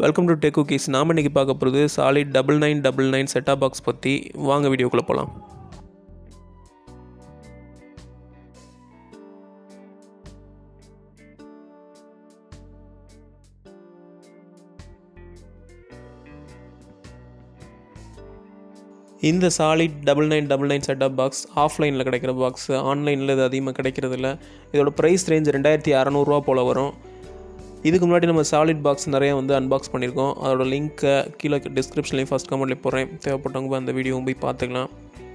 Welcome to tech cookies. நாம் இன்றைக்கி பார்க்க போகிறது சாலிட் 9999 செட்டாப் பாக்ஸ் பற்றி. வாங்க வீடியோக்குள்ளே போகலாம். இந்த சாலிட் 9999 செட்டாப் பாக்ஸ் ஆஃப்லைனில் கிடைக்கிற பாக்ஸ், ஆன்லைனில் இது அதிகமாக கிடைக்கிறதில்ல. இதோட ப்ரைஸ் ரேஞ்ச் 2600 போல் வரும். இதுக்கு முன்னாடி நம்ம சாலிட் பாக்ஸ் நிறையா அன்பாக்ஸ் பண்ணியிருக்கோம். அதோட லிங்க்கை கீழே டிஸ்கிரிப்ஷன்லேயும் ஃபஸ்ட் கமெண்ட்லேயும் போடுறேன். தேவைப்பட்டவங்க அந்த வீடியோவும் போய் பார்த்துக்கலாம்.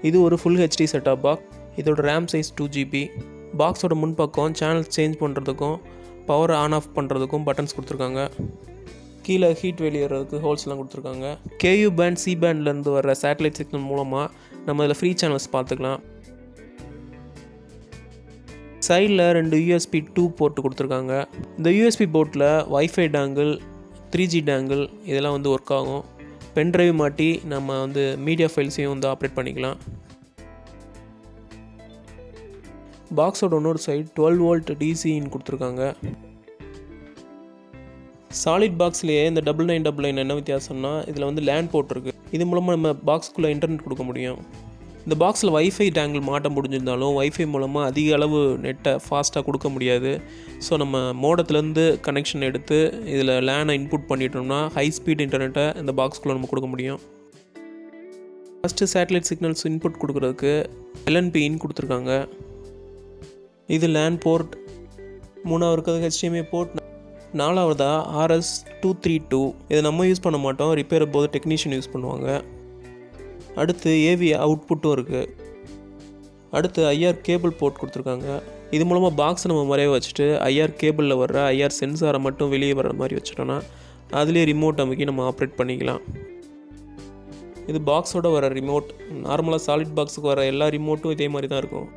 இது ஒரு ஃபுல் HD செட்டாப் பாக்ஸ். இதோட ரேம் சைஸ் 2GB. பாக்ஸோட முன்பக்கம் சேனல் சேஞ்ச் பண்ணுறதுக்கும் பவர் ஆன் ஆஃப் பண்ணுறதுக்கும் பட்டன்ஸ் கொடுத்துருக்காங்க. கீழே ஹீட் வெளியேறதுக்கு ஹோல்ஸ்லாம் கொடுத்துருக்காங்க. KU பேண்ட் C பேண்ட்லேருந்து வர சேட்டலைட் சிக்னல் மூலமாக நம்ம இதில் ஃப்ரீ சேனல்ஸ் பார்த்துக்கலாம். சைடில் 2 USB 2 போர்ட்டு கொடுத்துருக்காங்க. இந்த USB போர்ட்டில் வைஃபை டேங்கிள், 3G டேங்கிள் இதெல்லாம் ஒர்க் ஆகும். பென்ட்ரைவ் மாட்டி நம்ம மீடியா ஃபைல்ஸையும் ஆப்ரேட் பண்ணிக்கலாம். பாக்ஸோட இன்னொரு சைடு 12 வோல்ட் DC இன் கொடுத்துருக்காங்க. சாலிட் பாக்ஸ்லேயே இந்த 9999 என்ன வித்தியாசம்னா இதில் லேண்ட் போட்டிருக்கு. இது மூலமாக நம்ம பாக்ஸ்க்குள்ளே இன்டர்நெட் கொடுக்க முடியும். இந்த பாக்ஸில் வைஃபை டேங்கிள் மாட்ட முடிஞ்சிருந்தாலும் வைஃபை மூலமாக அதிக அளவு நெட்டை ஃபாஸ்ட்டாக கொடுக்க முடியாது. ஸோ நம்ம மோடத்துலேருந்து கனெக்ஷன் எடுத்து இதில் லேனை இன்புட் பண்ணிட்டோம்னா ஹை ஸ்பீட் இன்டர்நெட்டை இந்த பாக்ஸ்குள்ளே நம்ம கொடுக்க முடியும். ஃபஸ்ட்டு சேட்டலைட் சிக்னல்ஸ் இன்புட் கொடுக்குறதுக்கு LNP இன் கொடுத்துருக்காங்க. இது லேன் போர்ட். மூணாவது இருக்கிறது HDMI போர்ட். நாலாவதாக RS232. இதை நம்ம யூஸ் பண்ண மாட்டோம், ரிப்பேர் போது டெக்னீஷியன் யூஸ் பண்ணுவாங்க. அடுத்து AV அவுட்புட்டும் இருக்குது. அடுத்து IR கேபிள் போர்ட் கொடுத்துருக்காங்க. இது மூலமாக பாக்ஸை நம்ம மறைய வச்சுட்டு IR கேபிளில் வர்ற IR சென்சாரை மட்டும் வெளியே வர்ற மாதிரி வச்சுட்டோன்னா அதுலேயே ரிமோட் அமைக்கி நம்ம ஆப்ரேட் பண்ணிக்கலாம். இது பாக்ஸோட வர ரிமோட். நார்மலாக சாலிட் பாக்ஸுக்கு வர எல்லா ரிமோட்டும் இதே மாதிரி தான் இருக்கும்.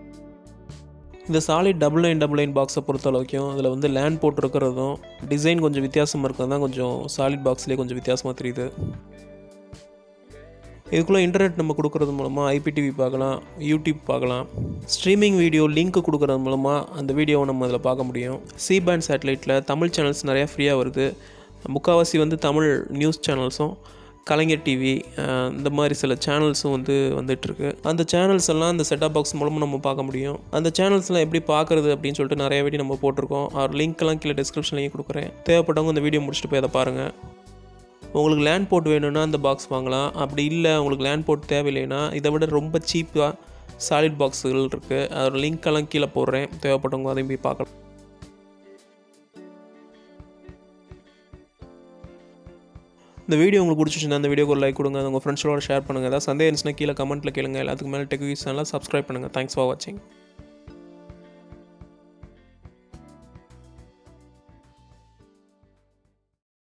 இந்த சாலிட் 9999 பாக்ஸை பொறுத்த வரைக்கும் அதில் லேண்ட் போர்ட் இருக்கிறதும் டிசைன் கொஞ்சம் வித்தியாசமாக இருக்கிறது தான் கொஞ்சம் சாலிட் பாக்ஸ்லேயே கொஞ்சம் வித்தியாசமாக தெரியுது. இதுக்குள்ளே இன்டர்நெட் நம்ம கொடுக்குறது மூலமாக IPTV பார்க்கலாம், யூடியூப் பார்க்கலாம். ஸ்ட்ரீமிங் வீடியோ லிங்க் கொடுக்குறது மூலமாக அந்த வீடியோவை நம்ம அதில் பார்க்க முடியும். C பேண்ட் சேட்டலைட்டில் தமிழ் சேனல்ஸ் நிறையா ஃப்ரீயாக வருது. முக்கால்வாசி தமிழ் நியூஸ் சேனல்ஸும் கலைஞர் டிவி இந்த மாதிரி சில சேனல்ஸும் வந்துட்டுருக்கு. அந்த சேனல்ஸ் எல்லாம் அந்த செட்டாப் பாக்ஸ் மூலமாக நம்ம பார்க்க முடியும். அந்த சேனல்ஸ்லாம் எப்படி பார்க்குறது அப்படின்னு சொல்லிட்டு நிறைய வீடியோ நம்ம போட்டிருக்கோம். அவர் லிங்க்கெல்லாம் கீழே டிஸ்கிரிப்ஷன்லேயும் கொடுக்குறேன். தேவைப்பட்டவங்க இந்த வீடியோ முடிச்சுட்டு போய் அதை பாருங்கள். உங்களுக்கு லேண்ட் போர்ட் வேணும்னா அந்த பாக்ஸ் வாங்கலாம். அப்படி இல்லை உங்களுக்கு லேண்ட் போர்ட் தேவையில்லைன்னா இதை விட ரொம்ப சீப்பாக சாலிட் பாக்ஸுகள் இருக்குது. அதோட லிங்க்கெல்லாம் கீழே போடுறேன். தேவைப்பட்டவங்க அதையும் போய் பார்க்கலாம். இந்த வீடியோ உங்களுக்கு பிடிச்சிச்சுன்னா அந்த வீடியோக்கு ஒரு லைக் கொடுங்க. உங்கள் ஃப்ரெண்ட்ஸோட ஷேர் பண்ணுங்கள். ஏதாவது சந்தேகம் இருந்துச்சுன்னா கீழே கமெண்ட்டில் கேளுங்க. எல்லாத்துக்கு மேலே டெக் வீடியோஸ் சேனலை சப்ஸ்கிரைப் பண்ணுங்கள். தேங்க்ஸ் ஃபார் வாட்சிங்.